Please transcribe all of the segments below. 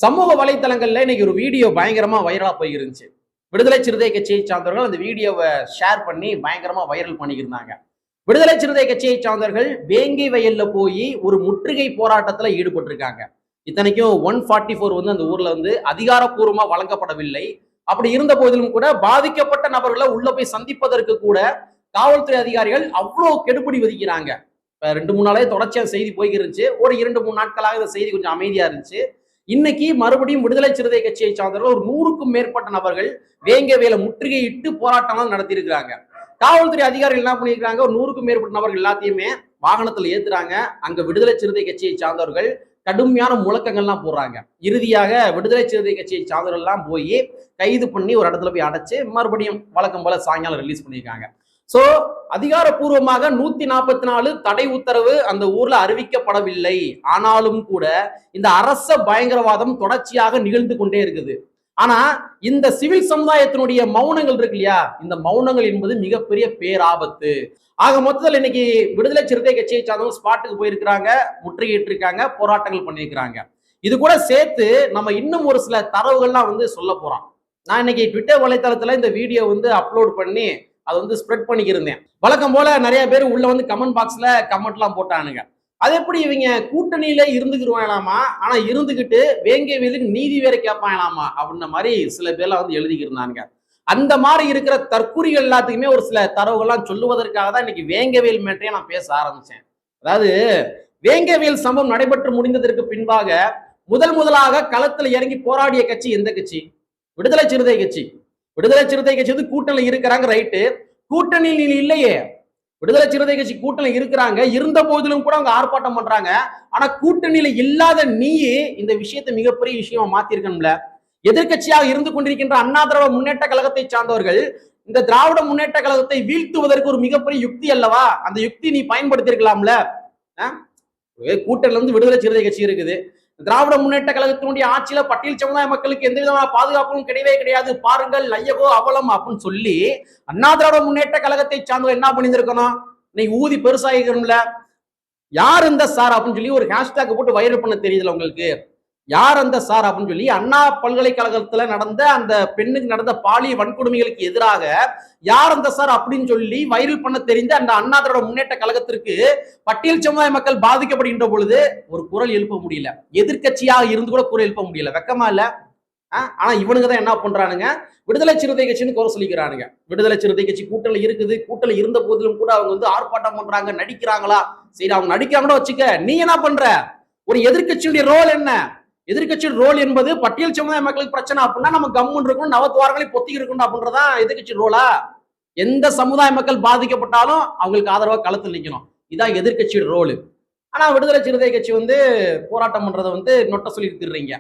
சமூக வலைத்தளங்கள்ல இன்னைக்கு ஒரு வீடியோ பயங்கரமா வைரலா போயிருந்துச்சு. விடுதலை சிறுத்தை கட்சியை சார்ந்தவர்கள் அந்த வீடியோவை ஷேர் பண்ணி பயங்கரமா வைரல் பண்ணியிருந்தாங்க. விடுதலை சிறுத்தை கட்சியை சார்ந்தவர்கள் வேங்கை வயல்ல போய் ஒரு முற்றுகை போராட்டத்துல ஈடுபட்டிருக்காங்க. இத்தனைக்கும் 144 வந்து அந்த ஊர்ல வந்து அதிகாரப்பூர்வமா வழங்கப்படவில்லை. அப்படி இருந்த போதிலும் கூட பாதிக்கப்பட்ட நபர்களை உள்ள போய் சந்திப்பதற்கு கூட காவல்துறை அதிகாரிகள் அவ்வளவு கெடுபிடி விதிக்கிறாங்க. இப்ப 2-3 நாளே தொடர்ச்சியா செய்தி போய்க்கு இருந்துச்சு. ஒரு 2-3 நாட்களாக இந்த செய்தி கொஞ்சம் அமைதியா இருந்துச்சு. இன்னைக்கு மறுபடியும் விடுதலை சிறுத்தை கட்சியை சார்ந்தவர்கள் ஒரு 100க்கும் மேற்பட்ட நபர்கள் வேங்கவேல முற்றுகையிட்டு போராட்டம் நடத்தி இருக்கிறாங்க. காவல்துறை அதிகாரிகள் என்ன பண்ணிருக்காங்க, ஒரு 100க்கும் மேற்பட்ட நபர்கள் எல்லாத்தையுமே வாகனத்துல ஏத்துறாங்க. அங்க விடுதலை சிறுத்தை கட்சியை சார்ந்தவர்கள் கடுமையான முழக்கங்கள்லாம் போடுறாங்க. இறுதியாக விடுதலை சிறுத்தை கட்சியை சார்ந்தவர்கள் எல்லாம் போய் கைது பண்ணி ஒரு இடத்துல போய் அடைச்சு மறுபடியும் வழக்கம் போல சாயங்காலம் ரிலீஸ் பண்ணியிருக்காங்க. சோ அதிகாரப்பூர்வமாக 144 தடை உத்தரவு அந்த ஊர்ல அறிவிக்கப்படவில்லை. ஆனாலும் கூட இந்த அரச பயங்கரவாதம் தொடர்ச்சியாக நிகழ்ந்து கொண்டே இருக்குது. ஆனா இந்த சிவில் சமுதாயத்தினுடைய மௌனங்கள் இருக்கு இல்லையா, இந்த மௌனங்கள் என்பது மிகப்பெரிய பேராபத்து. ஆக மொத்தத்தில் இன்னைக்கு விடுதலை சிறுத்தை கட்சியை சார்ந்தவங்க ஸ்பாட்டுக்கு போயிருக்கிறாங்க, முற்றுகையிட்டு இருக்காங்க, போராட்டங்கள் பண்ணியிருக்கிறாங்க. இது கூட சேர்த்து நம்ம இன்னும் ஒரு சில தரவுகள்லாம் வந்து சொல்ல போறோம். நான் இன்னைக்கு ட்விட்டர் வலைத்தளத்துல இந்த வீடியோ வந்து அப்லோட் பண்ணி அதை வந்து ஸ்ப்ரெட் பண்ணிக்கிருந்தேன். வழக்கம் போல நிறைய பேர் உள்ள வந்து கமெண்ட் பாக்ஸ்ல கமெண்ட் எல்லாம் போட்டானுங்க. அது எப்படி இவங்க கூட்டணியில இருந்துக்கிருவாங்களாமா, ஆனா இருந்துகிட்டு வேங்கவேலுக்கு நீதி வேற கேட்பாங்களாமா அப்படின்ற மாதிரி சில பேர்லாம் வந்து எழுதிக்கிருந்தாங்க. அந்த மாதிரி இருக்கிற தற்கூறிகள் எல்லாத்துக்குமே ஒரு சில தரவுகள்லாம் சொல்லுவதற்காக தான் இன்னைக்கு வேங்கவேல் மேட்டையே நான் பேச ஆரம்பிச்சேன். அதாவது வேங்கவேல் சம்பவம் நடைபெற்று முடிந்ததற்கு பின்பாக முதலாக களத்துல இறங்கி போராடிய கட்சி எந்த கட்சி? விடுதலை சிறுத்தை கட்சி. விடுதலை சிறுத்தை கட்சி வந்து கூட்டணியில் இருக்கிறாங்க, ரைட்டு. கூட்டணியில் இல்லையே, விடுதலை சிறுத்தை கட்சி கூட்டணியில் இருக்கிறாங்க, இருந்த போதிலும் கூட அவங்க ஆர்ப்பாட்டம் பண்றாங்க. ஆனா கூட்டணியில இல்லாத நீயே இந்த விஷயத்தை மிகப்பெரிய விஷயமா மாத்திருக்கணும்ல. எதிர்கட்சியாக இருந்து கொண்டிருக்கின்ற அண்ணா திராவிட முன்னேற்ற கழகத்தை சார்ந்தவர்கள் இந்த திராவிட முன்னேற்ற கழகத்தை வீழ்த்துவதற்கு ஒரு மிகப்பெரிய யுக்தி அல்லவா, அந்த யுக்தி நீ பயன்படுத்தி இருக்கலாம்ல. கூட்டணியில வந்து விடுதலை சிறுத்தை கட்சி இருக்குது, திராவிட முன்னேற்ற கழகத்தினுடைய ஆட்சியில பட்டியல் சமுதாய மக்களுக்கு எந்த விதமான பாதுகாப்பும் கிடையவே கிடையாது, பாருங்கள் ஐயகோ அவலம் அப்படின்னு சொல்லி அண்ணா திராவிட முன்னேற்ற கழகத்தை சார்ந்தவங்க என்ன பண்ணியிருக்கணும், இன்னைக்கு ஊதி பெருசாகிக்கணும்ல. யார் இந்த சார் அப்படின்னு சொல்லி ஒரு ஹேஷ்டாக் போட்டு வைரல் பண்ண தெரியுதுல உங்களுக்கு. யார் அந்த சார் அப்படின்னு சொல்லி அண்ணா பல்கலைக்கழகத்துல நடந்த அந்த பெண்ணுக்கு நடந்த பாலியல் வன்கொடுமைகளுக்கு எதிராக யார் அந்த சார் அப்படின்னு சொல்லி வைரல் பண்ண தெரிந்த அந்த அண்ணா திராவிட முன்னேற்ற கழகத்திற்கு பட்டியல் சமுதாய மக்கள் பாதிக்கப்படுகின்ற பொழுது ஒரு குரல் எழுப்ப முடியல. எதிர்கட்சியாக இருந்து கூட குரல் எழுப்ப முடியல. வெக்கமா இல்ல? ஆனா இவனுங்க தான் என்ன பண்றானுங்க, விடுதலை சிறுத்தை கட்சின்னு குறை சொல்லிக்கிறானுங்க. விடுதலை சிறுத்தை கட்சி கூட்டணி இருக்குது, கூட்டணி இருந்த போதிலும் கூட அவங்க வந்து ஆர்ப்பாட்டம் பண்றாங்க, நடிக்கிறாங்களா? சரி, அவங்க நடிக்கிறாங்களோ வச்சுக்க, நீ என்ன பண்ற? ஒரு எதிர்கட்சியுடைய ரோல் என்ன? எதிர்கட்சியின் ரோல் என்பது பட்டியல் சமுதாய மக்களுக்கு பிரச்சனை அப்படின்னா நம்ம கம்முன்னு இருக்கணும், நவத்துவாரங்களை பொத்திக்கு இருக்கணும் அப்படின்றதான் எதிர்கட்சி ரோலா? எந்த சமுதாய மக்கள் பாதிக்கப்பட்டாலும் அவங்களுக்கு ஆதரவா களத்தில் நிக்கணும், இதான் எதிர்கட்சியோட ரோல். ஆனா விடுதலை சிறுத்தை கட்சி வந்து போராட்டம் பண்றதை வந்து நொட்ட சொல்லி திரிறீங்க.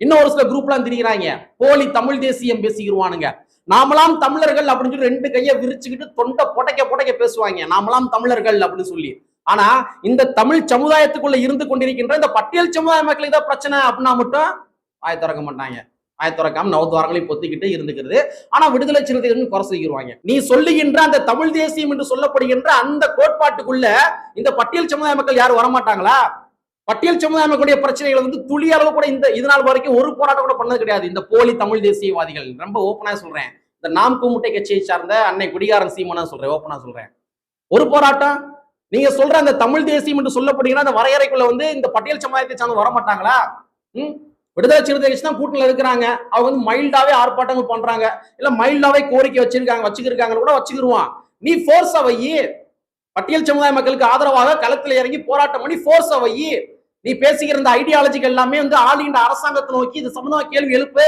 இன்னும் ஒரு சில குரூப்லாம் திரிகிறாங்க, போலி தமிழ் தேசியம் பேசிக்கிடுவானுங்க. நாமலாம் தமிழர்கள் அப்படின்னு சொல்லி 2 கையை விரிச்சுக்கிட்டு தொண்டை புடைக்க பேசுவாங்க, நாமலாம் தமிழர்கள் அப்படின்னு சொல்லி. ஆனா இந்த தமிழ் சமுதாயத்துக்குள்ள இருந்து கொண்டிருக்கின்ற இந்த பட்டியல் சமுதாய மக்களுக்கு தான் பிரச்சனை அப்படின்னா மட்டும் ஆய திறக்க மாட்டாங்க. ஆய திறக்காம நவத்துவாரங்களையும் பொத்திக்கிட்டு இருந்துக்கிறது. ஆனா விடுதலை சிறுத்தைகள் குறை சொல்லிடுவாங்க. நீ சொல்லுகின்ற அந்த தமிழ் தேசியம் என்று சொல்லப்படுகின்ற அந்த கோட்பாட்டுக்குள்ள இந்த பட்டியல் சமுதாய மக்கள் யாரும் வரமாட்டாங்களா? பட்டியல் சமுதாய மக்களுடைய பிரச்சனைகள் வந்து துளி அளவு கூட இந்த இதனால் வரைக்கும் ஒரு போராட்டம் கூட பண்ணது கிடையாது இந்த போலி தமிழ் தேசியவாதிகள். ரொம்ப ஓப்பனா சொல்றேன், இந்த நாம் கூமுட்டை கட்சியை சார்ந்த அன்னை குடிகாரன் சீமானா சொல்றேன், ஓப்பனா சொல்றேன். ஒரு போராட்டம் நீங்க சொல்ற அந்த தமிழ் தேசியம் என்று சொல்லப்படுகிற அந்த வரையறைக்குள்ள வந்து இந்த பட்டியல் சமுதாயத்தை சார்ந்து வரமாட்டாங்களா? விடுதலை சிறுத்தை கட்சி தான் கூட்டணியில் இருக்கிறாங்க, அவங்க வந்து மைல்டாவே ஆர்ப்பாட்டங்கள் பண்றாங்க, இல்ல மைல்டாவே கோரிக்கை வச்சுக்கிருக்காங்க கூட வச்சுக்கிருவான். நீ போர்ஸா வை, பட்டியல் சமுதாய மக்களுக்கு ஆதரவாக களத்தில் இறங்கி போராட்டம் பண்ணி போர்ஸா வை. நீ பேசுகிற இந்த ஐடியாலஜிகள் எல்லாமே வந்து ஆளுகின்ற அரசாங்கத்தை நோக்கி இது சம்பந்தமா கேள்வி எழுப்பு.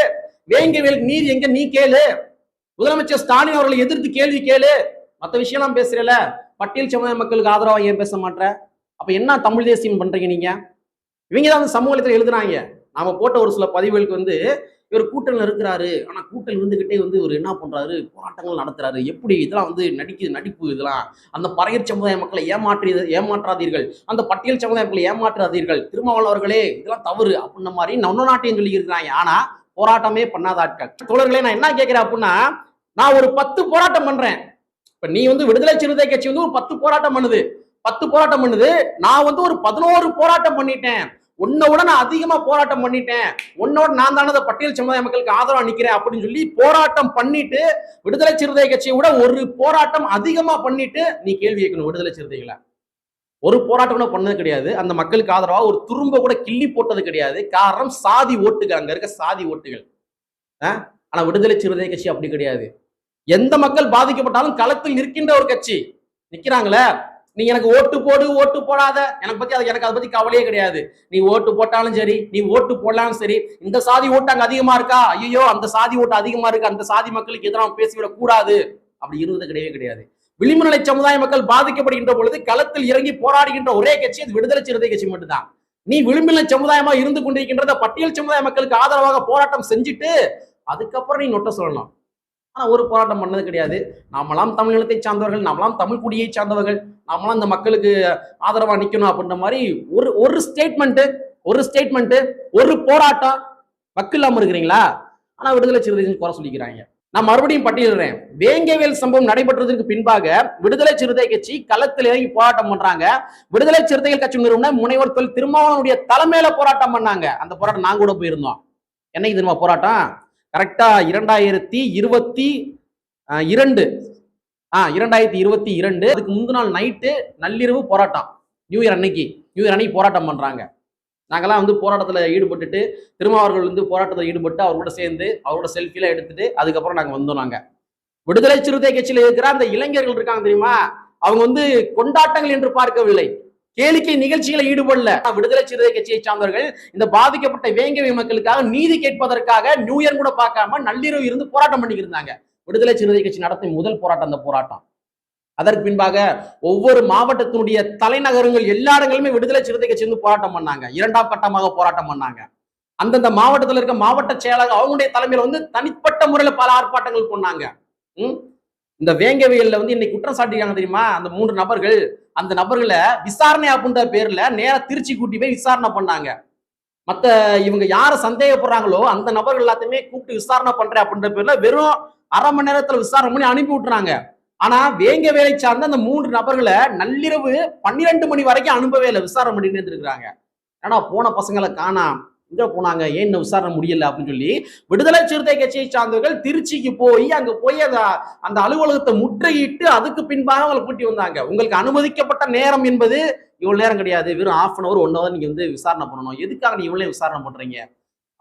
வேங்கவேலுக்கு நீதி எங்க நீ கேளு, முதலமைச்சர் ஸ்டாலின் அவர்களை எதிர்த்து கேள்வி கேளு. மற்ற விஷயம் எல்லாம் பேசுறல, பட்டியல் சமுதாய மக்களுக்கு ஆதரவா ஏன் பேச மாட்டேற? அப்ப என்ன தமிழ் தேசியம் பண்றீங்க நீங்க? இவங்க தான் சமூகத்தில் எழுதுனாங்க. நாம போட்ட ஒரு சில பதிவுகளுக்கு வந்து இவர் கூட்டணியில் இருக்கிறாரு, ஆனா கூட்டணி இருந்துகிட்டே வந்து இவர் என்ன பண்றாரு, போராட்டங்கள் நடத்துறாரு, எப்படி இதெல்லாம் வந்து நடிப்பு இதெல்லாம். அந்த பறையர் சமுதாய மக்களை ஏமாற்றாதீர்கள், அந்த பட்டியல் சமுதாய மக்களை ஏமாற்றாதீர்கள், திருமாவளவர்களே இதெல்லாம் தவறு அப்படின்ற மாதிரி நாட்டையும் சொல்லி இருக்கிறாங்க. ஆனா போராட்டமே பண்ணாத ஆட்கள். தோழர்களே, நான் என்ன கேட்கிறேன் அப்படின்னா, நான் ஒரு 10 போராட்டம் பண்றேன். இப்ப நீ வந்து விடுதலை சிறுத்தை கட்சி வந்து ஒரு 10 போராட்டம் பண்ணுது, நான் வந்து ஒரு 11 போராட்டம் பண்ணிட்டேன். உன்னோட நான் அதிகமா போராட்டம் பண்ணிட்டேன், உன்னோட நான் தானே பட்டியல் சமுதாய மக்களுக்கு ஆதரவா நிக்கிறேன் அப்படின்னு சொல்லி போராட்டம் பண்ணிட்டு விடுதலை சிறுத்தை கட்சியை விட ஒரு போராட்டம் அதிகமா பண்ணிட்டு நீ கேள்வி கேட்கணும். விடுதலை சிறுத்தைகளை ஒரு போராட்டம் கூட பண்ணது கிடையாது, அந்த மக்களுக்கு ஆதரவா ஒரு துரும்ப கூட கிள்ளி போட்டது கிடையாது. காரணம் சாதி ஓட்டுகள், அங்க இருக்க சாதி ஓட்டுகள். ஆனா விடுதலை சிறுத்தை கட்சி அப்படி கிடையாது. எந்த மக்கள் பாதிக்கப்பட்டாலும் களத்தில் நிற்கின்ற ஒரு கட்சி. நிக்கிறாங்களே, நீ எனக்கு ஓட்டு போடு ஓட்டு போடாத எனக்கு அதை பத்தி கவலையே கிடையாது. நீ ஓட்டு போட்டாலும் சரி, நீ ஓட்டு போடலாலும் சரி, இந்த சாதி ஓட்டு அங்க அதிகமா இருக்கா, ஐயோ அந்த சாதி ஓட்டு அதிகமா இருக்கு, அந்த சாதி மக்களுக்கு எதிராக பேசிவிடக் கூடாது, அப்படி இருந்தது கிடையவே கிடையாது. விளிம்பு நிலை சமுதாய மக்கள் பாதிக்கப்படுகின்ற பொழுது களத்தில் இறங்கி போராடுகின்ற ஒரே கட்சி அது விடுதலை சிறுத்தை கட்சி மட்டும்தான். நீ விளிம்பு நிலை சமுதாயமா இருந்து கொண்டிருக்கின்றத பட்டியல் சமுதாய மக்களுக்கு ஆதரவாக போராட்டம் செஞ்சுட்டு அதுக்கப்புறம் நீ நொட்ட சொல்லலாம். ஆனா ஒரு போராட்டம் பண்ணது கிடையாது. நாமெல்லாம் தமிழ் நிலத்தை சார்ந்தவர்கள், நாமெல்லாம் தமிழ் குடியை சார்ந்தவர்கள், நாமெல்லாம் இந்த மக்களுக்கு ஆதரவா நிக்கணும் அப்படின்ற மாதிரி ஒரு ஸ்டேட்மெண்ட் ஒரு போராட்டம் வக்கு இல்லாம இருக்கிறீங்களா? ஆனா விடுதலை சிறுத்தை குறை சொல்லிக்கிறாங்க. நான் மறுபடியும் பட்டியலிடுறேன். வேங்கவேல் சம்பவம் நடைபெற்றதற்கு பின்பாக விடுதலை சிறுத்தை கட்சி களத்தில் இறங்கி போராட்டம் பண்றாங்க. விடுதலை சிறுத்தைகள் கட்சி நிறுவன முனைவர் தொல் திருமாவளவனுடைய தலைமையில போராட்டம் பண்ணாங்க. அந்த போராட்டம் நாங்க கூட போயிருந்தோம். என்னைக்கு தெரியுமா போராட்டம்? கரெக்டா 2022 அதுக்கு முந்தின நாள் நைட்டு நள்ளிரவு போராட்டம். நியூ இயர் அன்னைக்கு போராட்டம் பண்றாங்க. நாங்கெல்லாம் போராட்டத்தில் ஈடுபட்டுட்டு திருமாவர்கள் போராட்டத்தில் ஈடுபட்டு அவரோட சேர்ந்து அவரோட செல்ஃபிலாம் எடுத்துட்டு அதுக்கப்புறம் நாங்கள் வந்தோம். நாங்கள் விடுதலை சிறுத்தை கட்சியில் இருக்கிற அந்த இளைஞர்கள் இருக்காங்க தெரியுமா, அவங்க கொண்டாட்டங்கள் என்று பார்க்கவில்லை, கேளிக்கை நிகழ்ச்சிகளை ஈடுபடல. விடுதலை சிறுத்தை கட்சியை சார்ந்தவர்கள் இந்த பாதிக்கப்பட்ட வேங்கவை மக்களுக்காக நீதி கேட்பதற்காக நியூ இயர் கூட பார்க்காம நள்ளிரவு இருந்து போராட்டம் பண்ணிக்கிட்டு இருந்தாங்க. விடுதலை சிறுத்தை கட்சி நடத்திய முதல் போராட்டம் அந்த போராட்டம். அதற்கு பின்பாக ஒவ்வொரு மாவட்டத்தினுடைய தலைநகரங்கள் எல்லா இடங்களுமே விடுதலை சிறுத்தை கட்சி போராட்டம் பண்ணாங்க. இரண்டாம் கட்டமாக போராட்டம் பண்ணாங்க. அந்தந்த மாவட்டத்தில் இருக்க மாவட்ட செயலாளர் அவங்களுடைய தலைமையில தனிப்பட்ட முறையில் பல ஆர்ப்பாட்டங்கள் பண்ணாங்க. இந்த வேங்கவியல்ல இன்னைக்கு குற்றம் சாட்டிருக்காங்க தெரியுமா, அந்த 3 நபர்கள். அந்த நபர்களை விசாரணை அப்படின்ற பேர்ல நேர திருச்சி கூட்டி போய் விசாரணை பண்ணாங்க. மத்த இவங்க யார சந்தேகப்படுறாங்களோ அந்த நபர்கள் எல்லாத்தையுமே கூப்பிட்டு விசாரணை பண்றேன் அப்படின்ற பேர்ல வெறும் அரை மணி நேரத்துல விசாரணை பண்ணி அனுப்பி விட்டுறாங்க. ஆனா வேங்கவேலை சார்ந்த அந்த 3 நபர்களை நள்ளிரவு 12 மணி வரைக்கும் அனுப்பவே இல்லை, விசாரணை பண்ணிட்டு இருந்திருக்காங்க. ஆனா போன பசங்களை காணாம எங்க போனாங்க, ஏன் விசாரணை முடியல அப்படின்னு சொல்லி விடுதலை சிறுத்தை கட்சியை சார்ந்தவர்கள் திருச்சிக்கு போய் அங்க போய் அந்த அலுவலகத்தை முற்றுகையிட்டு அதுக்கு பின்பாக அவங்களை கூட்டி வந்தாங்க. உங்களுக்கு அனுமதிக்கப்பட்ட நேரம் என்பது இவ்வளவு நேரம் கிடையாது, வெறும் 1/2 hour 1 hour நீங்க விசாரணை பண்ணணும், எதுக்காக நீ இவ்வளவு விசாரணை பண்றீங்க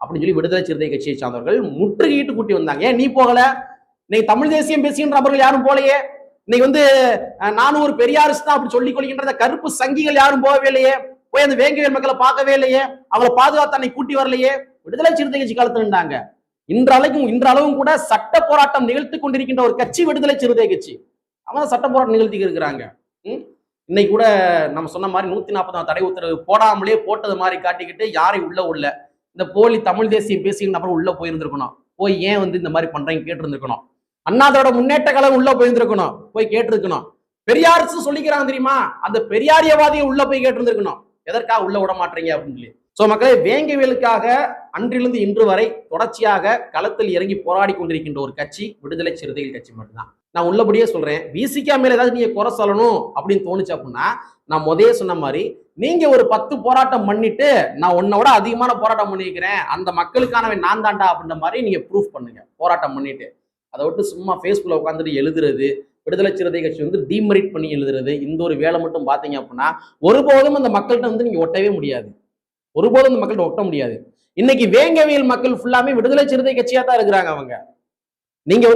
அப்படின்னு சொல்லி விடுதலை சிறுத்தை கட்சியை சார்ந்தவர்கள் முற்றுகையிட்டு கூட்டி வந்தாங்க. ஏன் நீ போகல? இன்னைக்கு தமிழ் தேசியம் பேசுகின்ற நபர்கள் யாரும் போலையே, இன்னைக்கு நானும் ஒரு பெரியாரிஸ்ட் தான் அப்படி சொல்லிக் கொள்கின்ற கருப்பு சங்கிகள் யாரும் போகவே இல்லையே, போய் அந்த வேங்கவேல் மக்களை பார்க்கவே இல்லையே, அவங்களை பாதுகாத்து அன்னைக்கு கூட்டி வரலையே. விடுதலை சிறுத்தை கட்சி காலத்துல இருந்தாங்க. இன்றளவும் கூட சட்ட போராட்டம் நிகழ்த்தி கொண்டிருக்கின்ற ஒரு கட்சி விடுதலை சிறுத்தை கட்சி. அவன் சட்ட போராட்டம் நிகழ்த்தி இருக்கிறாங்க. இன்னைக்கு கூட நம்ம சொன்ன மாதிரி 140 தடை உத்தரவு போடாமலே போட்டது மாதிரி காட்டிக்கிட்டு யாரை உள்ள இந்த போலி தமிழ் தேசியம் பேசுகின்ற நபர் உள்ள போயிருந்திருக்கணும். போய் ஏன் இந்த மாதிரி பண்றீங்க கேட்டு இருந்திருக்கணும். அண்ணாதோட முன்னேற்ற கழகம் உள்ள போயிருந்திருக்கணும், போய் கேட்டிருக்கணும். பெரியார் சொல்லிக்கிறாங்க தெரியுமா, அந்த பெரியாரியவாதியை உள்ள போய் கேட்டிருந்திருக்கணும், எதற்காக உள்ள விட மாட்டீங்க அப்படின்னு சொல்லி. சோ மக்களே, வேங்கவேலுக்காக அன்றிலிருந்து இன்று வரை தொடர்ச்சியாக களத்தில் இறங்கி போராடி கொண்டிருக்கின்ற ஒரு கட்சி விடுதலை சிறுத்தைகள் கட்சி மட்டும்தான். நான் உள்ளபடியே சொல்றேன், விசிகா மேல ஏதாவது நீங்க குறை சொல்லணும் அப்படின்னு தோணுச்சு அப்படின்னா, நான் முதலே சொன்ன மாதிரி நீங்க ஒரு 10 போராட்டம் பண்ணிட்டு நான் உன்னோட அதிகமான போராட்டம் பண்ணிக்கிறேன், அந்த மக்களுக்கானவன் நான் தாண்டா அப்படின்ற மாதிரி நீங்க ப்ரூஃப் பண்ணுங்க போராட்டம் பண்ணிட்டு. அதை விட்டு சும்மா ஃபேஸ்புக்ல உட்காந்துட்டு எழுதுறது, விடுதலை சிறுத்தை கட்சி டிமெரிட் பண்ணி எழுதுறது, இந்த ஒரு வேலை மட்டும் பாத்தீங்க அப்படின்னா ஒருபோதும் அந்த மக்கள்கிட்ட நீங்க ஒட்டவே முடியாது. ஒருபோதும் அந்த மக்கள்கிட்ட ஒட்ட முடியாது. இன்னைக்கு வேங்கவியல் மக்கள் ஃபுல்லாமே விடுதலை சிறுத்தை கட்சியா தான் இருக்கிறாங்க. அவங்க நீங்க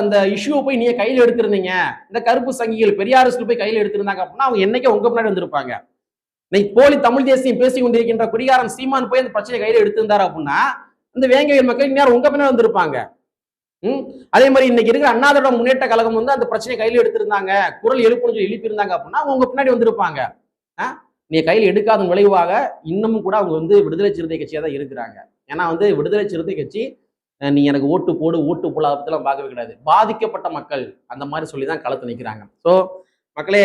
அந்த இஷ்யூவை போய் நீங்க கையில எடுத்திருந்தீங்க, இந்த கருப்பு சங்கிகள் பெரியாரிஸ்ட் போய் கையில எடுத்திருந்தாங்க அப்படின்னா அவங்க என்னைக்கே உங்க பின்னாடி வந்திருப்பாங்க. இன்னைக்கு போலி தமிழ் தேசியம் பேசி கொண்டிருக்கின்ற குடிகாரன் சீமான் போய் அந்த பிரச்சனை கையில எடுத்திருந்தாரு அப்படின்னா அந்த வேங்கவியல் மக்கள் நேரம் உங்க பின்னாடி வந்திருப்பாங்க. அதே மாதிரி இன்னைக்கு இருக்கிற அண்ணாதிராவிட முன்னேற்ற கழகம் அந்த பிரச்சனை கையில எடுத்திருந்தாங்க, குரல் எழுப்புன்னு எழுப்பி இருந்தாங்க அப்படின்னா அவங்க பின்னாடி வந்திருப்பாங்க. நீ கையில் எடுக்காத விளைவாக இன்னமும் கூட அவங்க விடுதலை சிறுத்தை கட்சியா தான் இருக்கிறாங்க. ஏன்னா விடுதலை சிறுத்தை கட்சி நீ எனக்கு ஓட்டு போடு ஓட்டு போடாதெல்லாம் பார்க்கவே கிடையாது, பாதிக்கப்பட்ட மக்கள் அந்த மாதிரி சொல்லிதான் களத்தில் நிற்கிறாங்க. ஸோ மக்களே,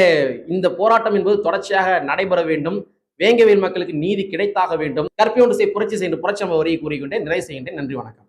இந்த போராட்டம் என்பது தொடர்ச்சியாக நடைபெற வேண்டும். வேங்கவேல் மக்களுக்கு நீதி கிடைத்தாக வேண்டும். கற்பியோடு புரட்சி செய்கின்ற புரட்சி வரியை கூறிக்கொண்டே நிறைவு செய்கின்றேன். நன்றி, வணக்கம்.